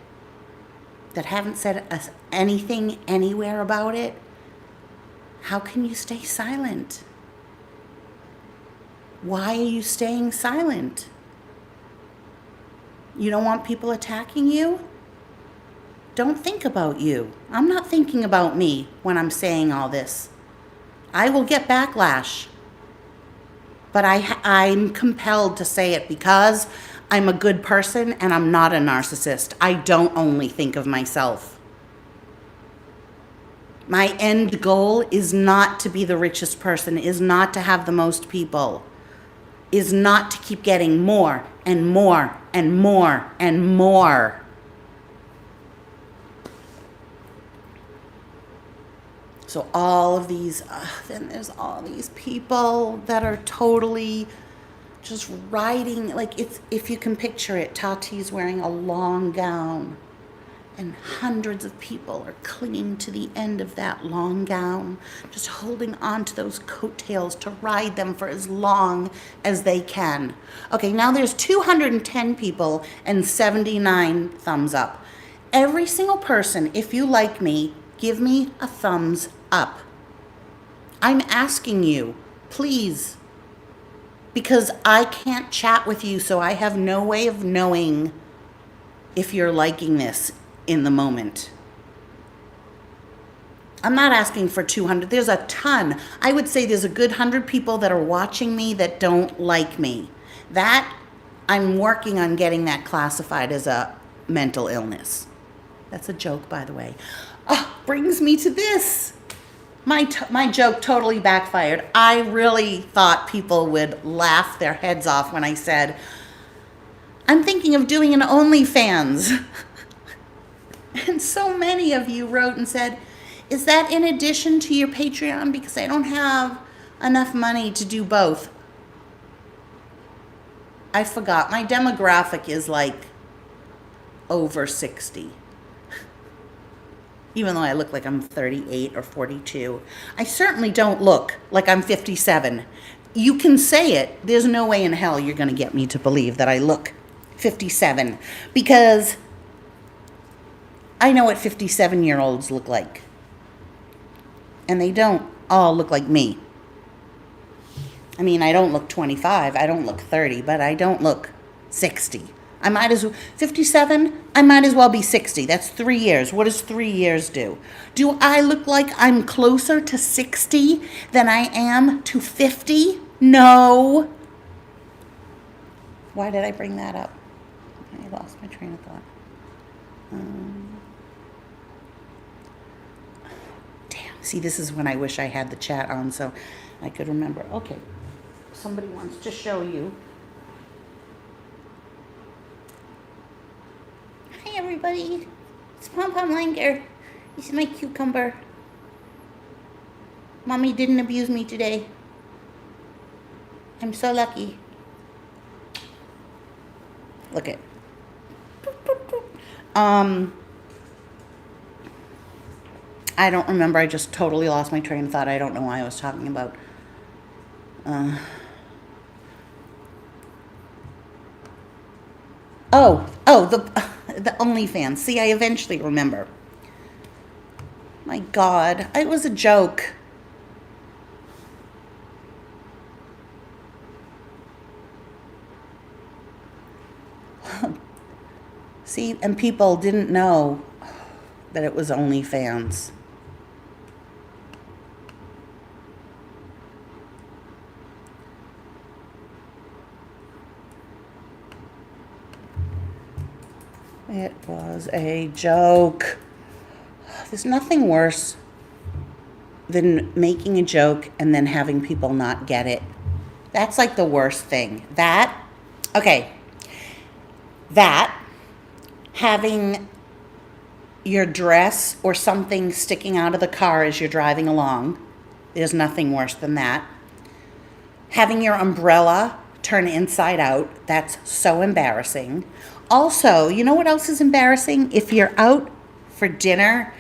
A: that haven't said anything anywhere about it. How can you stay silent? Why are you staying silent? You don't want people attacking you? Don't think about you. I'm not thinking about me when I'm saying all this. I will get backlash. But I'm compelled to say it because I'm a good person and I'm not a narcissist. I don't only think of myself. My end goal is not to be the richest person, is not to have the most people, is not to keep getting more and more and more and more. So all of these, then there's all these people that are totally just riding, like it's, if you can picture it, Tati's wearing a long gown And hundreds of people are clinging to the end of that long gown, just holding on to those coattails to ride them for as long as they can. Okay, now there's 210 people and 79 thumbs up. Every single person, if you like me, give me a thumbs up. I'm asking you, please, because I can't chat with you, so I have no way of knowing if you're liking this in the moment. I'm not asking for 200. There's a ton. I would say there's a good 100 people that are watching me that don't like me. That, I'm working on getting that classified as a mental illness. That's a joke, by the way. Oh, brings me to this. My joke totally backfired. I really thought people would laugh their heads off when I said, I'm thinking of doing an OnlyFans. And so many of you wrote and said, is that in addition to your Patreon? Because I don't have enough money to do both. I forgot. My demographic is like over 60. Even though I look like I'm 38 or 42. I certainly don't look like I'm 57. You can say it. There's no way in hell you're going to get me to believe that I look 57. Because I know what 57-year-olds look like. And they don't all look like me. I mean, I don't look 25, I don't look 30, but I don't look 60. I might as well, 57, I might as well be 60. That's 3 years. What does 3 years do? Do I look like I'm closer to 60 than I am to 50? No. Why did I bring that up? I lost my train of thought. Damn. See, this is when I wish I had the chat on so I could remember. Okay. Somebody wants to show you. Hi, everybody. It's Pom Pom Langer. This is my cucumber. Mommy didn't abuse me today. I'm so lucky. Look it. I don't remember. I just totally lost my train of thought. I don't know why I was talking about. The OnlyFans. See, I eventually remember. My God, it was a joke. See, and people didn't know that it was OnlyFans. It was a joke. There's nothing worse than making a joke and then having people not get it. That's like the worst thing. Having your dress or something sticking out of the car as you're driving along. There's nothing worse than that. Having your umbrella turn inside out. That's so embarrassing. Also, you know what else is embarrassing? If you're out for dinner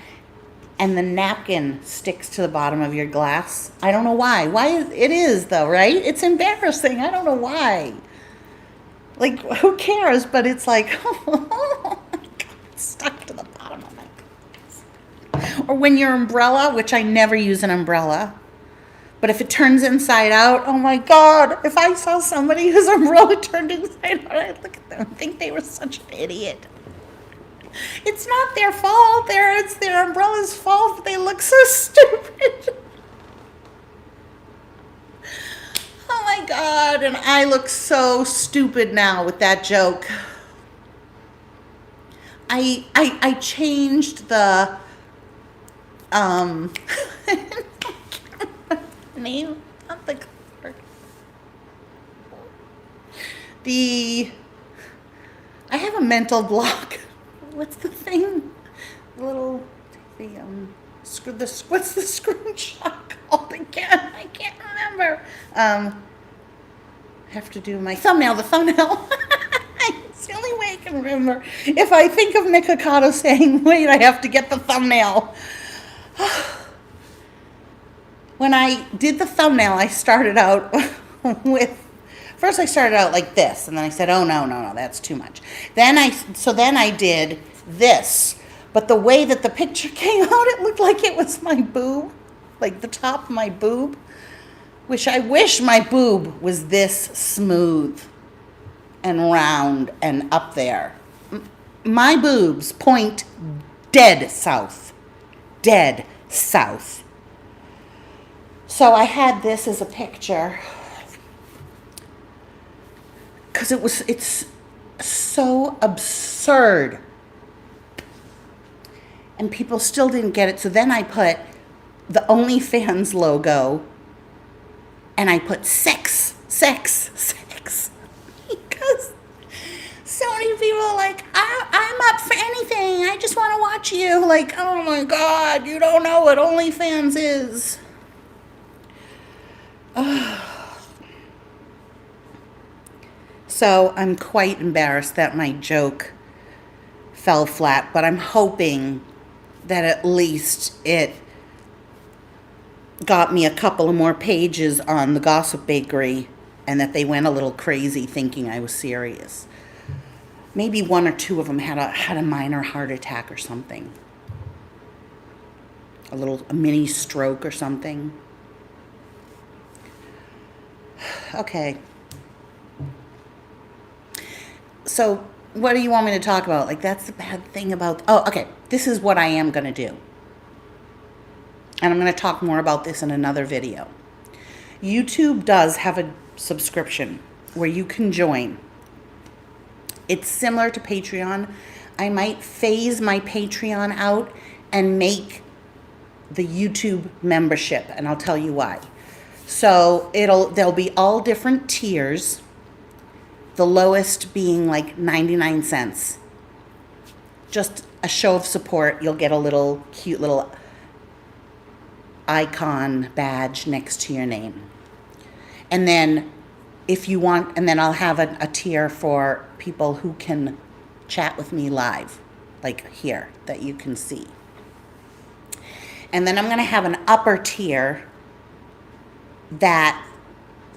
A: and the napkin sticks to the bottom of your glass. I don't know why. It is though, right? It's embarrassing. I don't know why. Like, who cares? But it's like, oh my God, it's stuck to the bottom of my glass. Or when your umbrella, which I never use an umbrella, but if it turns inside out, oh my God, if I saw somebody whose umbrella turned inside out, I'd look at them and think they were such an idiot. It's not their fault. It's their umbrella's fault, but they look so stupid. Oh my God, and I look so stupid now with that joke. I changed the name, not the color. I have a mental block. What's the thing? What's the screenshot called again? I can't remember. I have to do my thumbnail. The thumbnail. It's the only way I can remember. If I think of Nick Ocado saying, wait, I have to get the thumbnail. When I did the thumbnail, I started out with, first I started out like this, and then I said, oh, no, that's too much. Then I did this, but the way that the picture came out, it looked like it was my boob, like the top of my boob. I wish my boob was this smooth and round and up there. My boobs point dead south. Dead south. So I had this as a picture because it's so absurd. And people still didn't get it. So then I put the OnlyFans logo and I put sex. Because so many people are like, I'm up for anything. I just want to watch you. Like, oh my God, you don't know what OnlyFans is. So I'm quite embarrassed that my joke fell flat, but I'm hoping that at least it got me a couple of more pages on the Gossip Bakery and that they went a little crazy thinking I was serious. Maybe one or two of them had a minor heart attack or something. A mini stroke or something. Okay. So what do you want me to talk about? Like, that's the bad thing about, oh, okay. This is what I am going to do. And I'm going to talk more about this in another video. YouTube does have a subscription where you can join. It's similar to Patreon. I might phase my Patreon out and make the YouTube membership, and I'll tell you why. So there'll be all different tiers, the lowest being like 99 cents. Just a show of support. You'll get a little cute little icon badge next to your name. And then if you want, and then I'll have a tier for people who can chat with me live, like here, that you can see. And then I'm going to have an upper tier that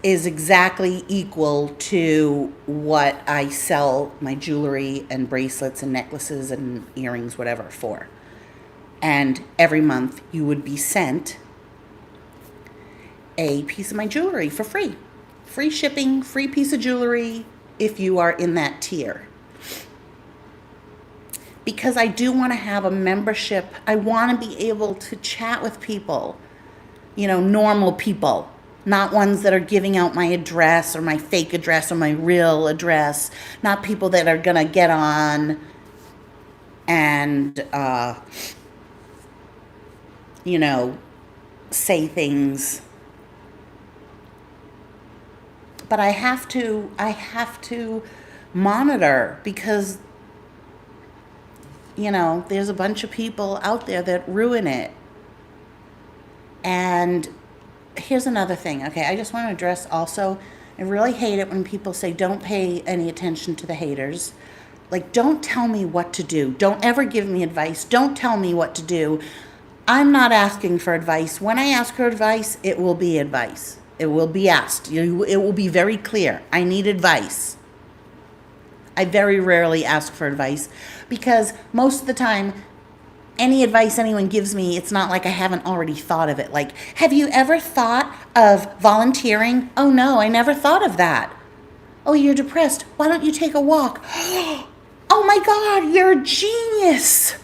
A: is exactly equal to what I sell my jewelry and bracelets and necklaces and earrings, whatever, for. And every month you would be sent a piece of my jewelry for free. Free shipping, free piece of jewelry if you are in that tier. Because I do want to have a membership. I want to be able to chat with people, normal people. Not ones that are giving out my address or my fake address or my real address. Not people that are going to get on and, say things. But I have to monitor because, there's a bunch of people out there that ruin it. And here's another thing, okay? I just want to address also, I really hate it when people say don't pay any attention to the haters. Like, don't tell me what to do. Don't ever give me advice. Don't tell me what to do. I'm not asking for advice. When I ask for advice, it will be advice. It will be asked. It will be very clear. I need advice. I very rarely ask for advice because most of the time, any advice anyone gives me, it's not like I haven't already thought of it. Like, have you ever thought of volunteering? Oh, no, I never thought of that. Oh, you're depressed. Why don't you take a walk? Oh, my God, you're a genius.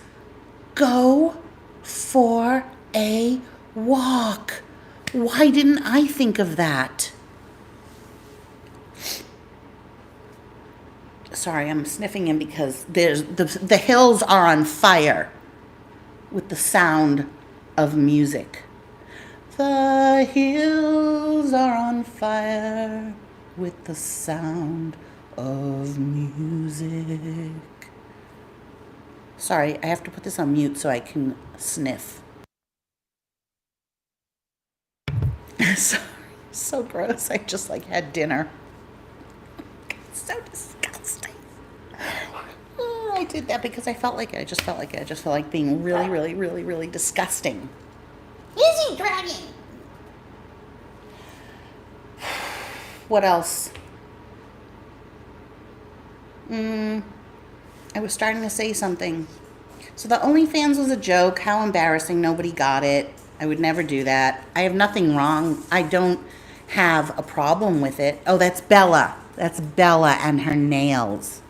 A: Go for a walk. Why didn't I think of that? Sorry, I'm sniffing in because the hills are on fire with the sound of music. The hills are on fire with the sound of music. Sorry, I have to put this on mute so I can sniff. Sorry, so gross. I just had dinner. It's so disgusting. did that because I felt like it. I just felt like it. I just felt like being really, really, really, really disgusting. Easy, dragon. What else? I was starting to say something. So the OnlyFans was a joke. How embarrassing. Nobody got it. I would never do that. I have nothing wrong. I don't have a problem with it. Oh, that's Bella. That's Bella and her nails.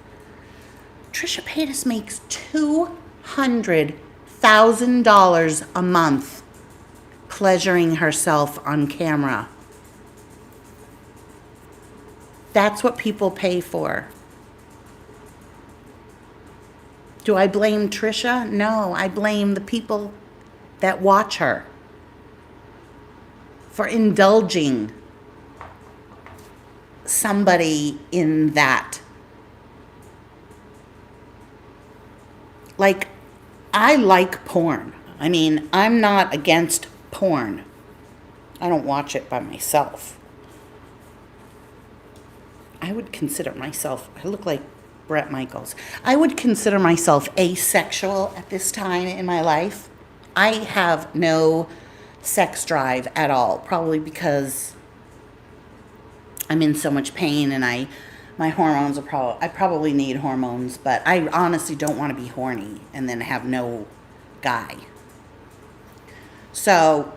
A: Trisha Paytas makes $200,000 a month pleasuring herself on camera. That's what people pay for. Do I blame Trisha? No, I blame the people that watch her for indulging somebody in that. Like, I like porn. I mean, I'm not against porn. I don't watch it by myself. I would consider myself, I look like Bret Michaels. I would consider myself asexual at this time in my life. I have no sex drive at all, probably because I'm in so much pain and my hormones are I probably need hormones, but I honestly don't want to be horny and then have no guy. So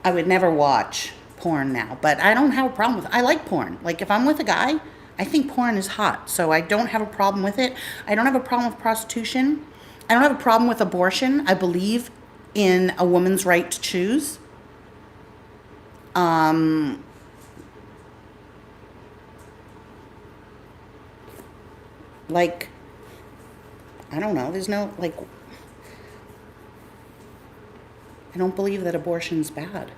A: I would never watch porn now, but I don't have a problem with it. I like porn. Like if I'm with a guy, I think porn is hot, so I don't have a problem with it. I don't have a problem with prostitution. I don't have a problem with abortion. I believe in a woman's right to choose. Like, I don't know. There's no, like, I don't believe that abortion's bad.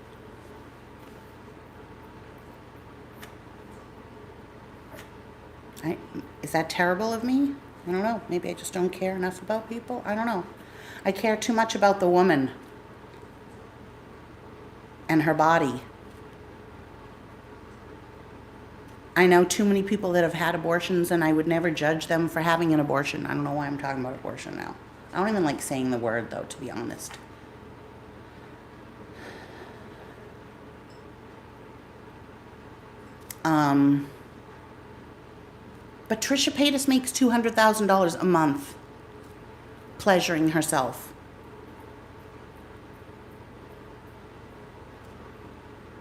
A: Is that terrible of me? I don't know. Maybe I just don't care enough about people. I don't know. I care too much about the woman and her body. I know too many people that have had abortions, and I would never judge them for having an abortion. I don't know why I'm talking about abortion now. I don't even like saying the word, though, to be honest. But Trisha Paytas makes $200,000 a month pleasuring herself.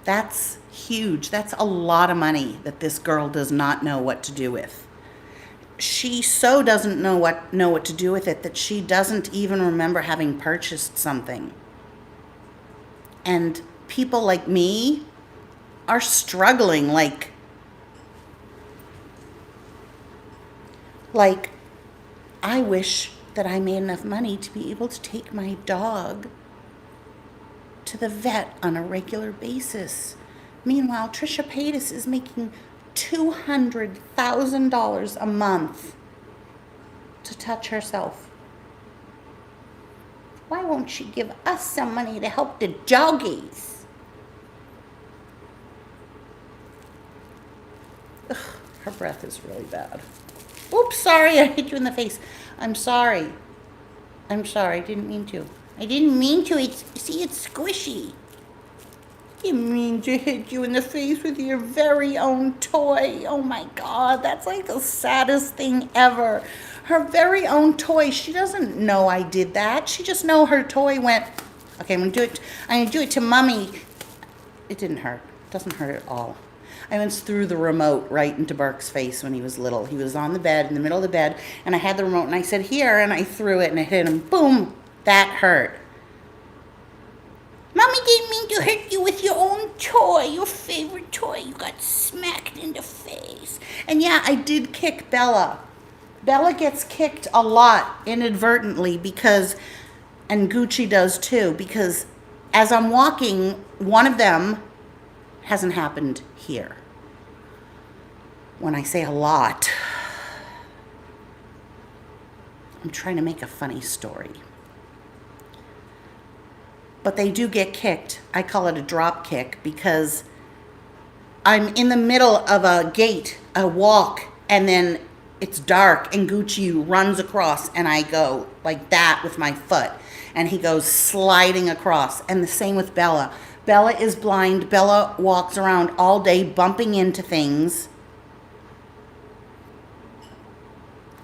A: That's huge. That's a lot of money that this girl does not know what to do with. She so doesn't know what to do with it that she doesn't even remember having purchased something. And people like me are struggling like I wish that I made enough money to be able to take my dog to the vet on a regular basis. Meanwhile, Trisha Paytas is making $200,000 a month to touch herself. Why won't she give us some money to help the doggies? Ugh, her breath is really bad. Oops, sorry, I hit you in the face. I'm sorry. I didn't mean to. See, it's squishy. Didn't mean to hit you in the face with your very own toy. Oh my God, that's like the saddest thing ever. Her very own toy. She doesn't know I did that. She just know her toy went, okay, I'm gonna do it to Mommy. It didn't hurt. It doesn't hurt at all. I once threw the remote right into Burke's face when he was little. He was on the bed, in the middle of the bed, and I had the remote, and I said, here, and I threw it, and it hit him. Boom! That hurt. Mommy didn't mean to hurt you with your own toy, your favorite toy. You got smacked in the face. And yeah, I did kick Bella. Bella gets kicked a lot inadvertently because, and Gucci does too, because as I'm walking, one of them hasn't happened here. When I say a lot, I'm trying to make a funny story. But they do get kicked. I call it a drop kick because I'm in the middle of a gate, a walk, and then it's dark, and Gucci runs across, and I go like that with my foot, and he goes sliding across. And the same with Bella. Bella is blind. Bella walks around all day bumping into things,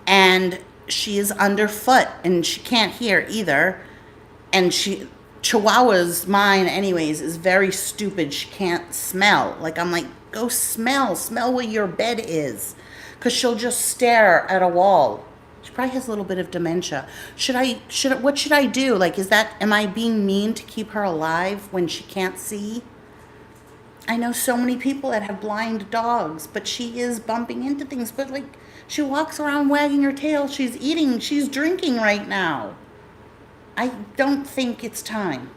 A: and she is underfoot, and she can't hear either. And Chihuahua's, mine anyways, is very stupid. She can't smell. Like, I'm like, go smell where your bed is, because she'll just stare at a wall. She probably has a little bit of dementia. What should I do? Like, am I being mean to keep her alive when she can't see? I know so many people that have blind dogs, but she is bumping into things. But like, she walks around wagging her tail. She's eating, she's drinking right now. I don't think it's time.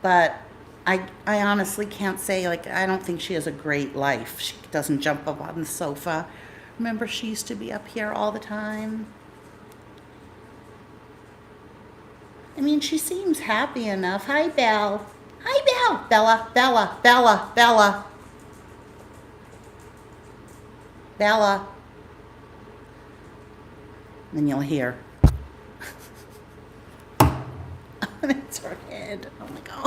A: But I honestly can't say, like, I don't think she has a great life. She doesn't jump up on the sofa. Remember, she used to be up here all the time. I mean, she seems happy enough. Hi, Belle. Hi, Belle. Bella, Bella, Bella, Bella. Bella. Then you'll hear. It's her head. Oh my God.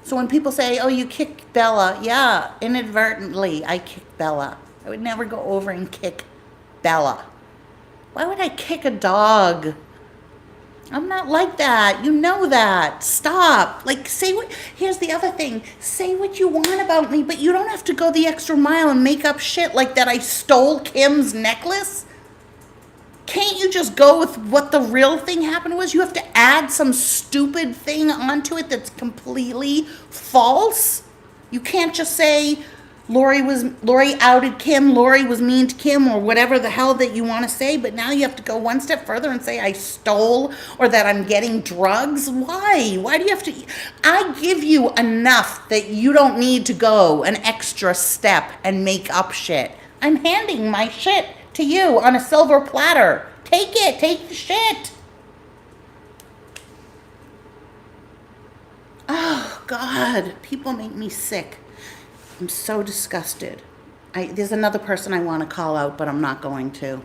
A: So when people say, oh, you kicked Bella, yeah, inadvertently, I kicked Bella. I would never go over and kick Bella. Why would I kick a dog? I'm not like that. You know that. Stop. Like, here's the other thing. Say what you want about me, but you don't have to go the extra mile and make up shit like that I stole Kim's necklace. Can't you just go with what the real thing happened was? You have to add some stupid thing onto it that's completely false. You can't just say Lori outed Kim, Lori was mean to Kim, or whatever the hell that you want to say, but now you have to go one step further and say I stole, or that I'm getting drugs. Why? Why do you have to? I give you enough that you don't need to go an extra step and make up shit. I'm handing my shit to you on a silver platter. Take it. Take the shit. Oh, God. People make me sick. I'm so disgusted. There's another person I want to call out, but I'm not going to.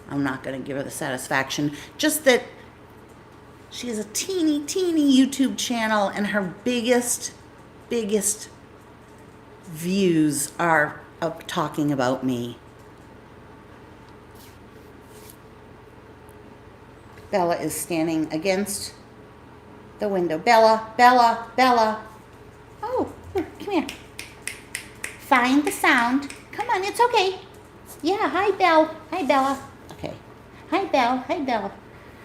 A: I'm not going to give her the satisfaction. Just that she has a teeny YouTube channel, and her biggest views are of talking about me. Bella is standing against the window. Bella, Bella, Bella. Oh, here, come here. Find the sound. Come on, it's okay. Yeah, hi, Belle. Hi, Bella. Okay. Hi, Belle. Hi, Bella.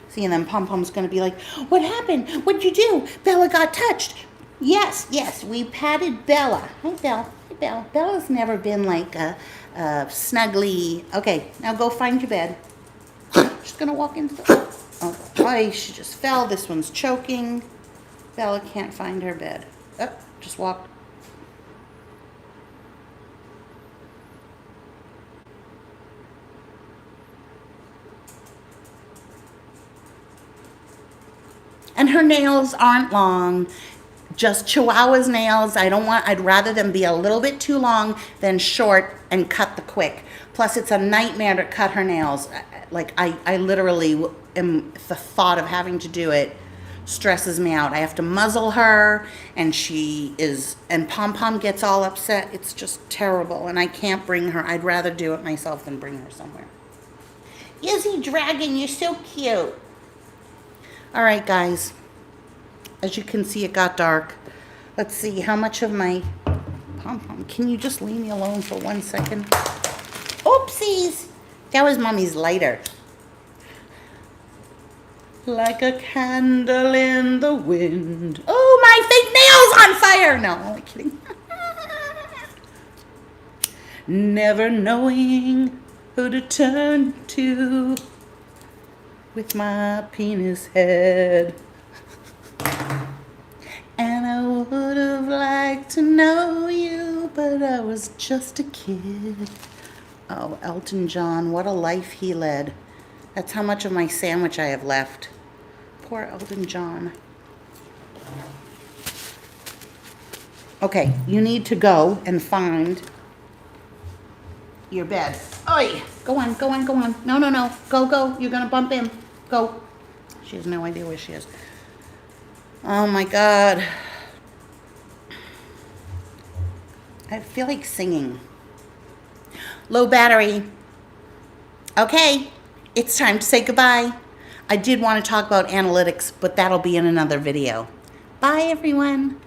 A: See, and then Pom Pom's going to be like, what happened? What'd you do? Bella got touched. Yes, we patted Bella. Hi, Belle. Hi, Belle. Bella's never been like a snuggly. Okay, now go find your bed. She's going to walk into the... Oh, boy, she just fell. This one's choking. Bella can't find her bed. Oh, just walked. And her nails aren't long, just Chihuahua's nails. I'd rather them be a little bit too long than short and cut the quick. Plus, it's a nightmare to cut her nails. Like, I literally the thought of having to do it stresses me out. I have to muzzle her, and Pom Pom gets all upset. It's just terrible, and I can't bring her. I'd rather do it myself than bring her somewhere. Izzy Dragon, you're so cute. All right, guys. As you can see, it got dark. Let's see how much of my Pom Pom. Can you just leave me alone for 1 second? Oopsies. That was Mommy's lighter. Like a candle in the wind. Oh, my fake nails on fire. No, I'm only kidding. Never knowing who to turn to with my penis head. And I would have liked to know you, but I was just a kid. Oh, Elton John, what a life he led. That's how much of my sandwich I have left. Poor Elton John. Okay, you need to go and find your bed. Oi! Go on, go on, go on. No, no, no. Go, go. You're gonna bump in. Go. She has no idea where she is. Oh my God. I feel like singing. Low battery. Okay, it's time to say goodbye. I did want to talk about analytics, but that'll be in another video. Bye, everyone.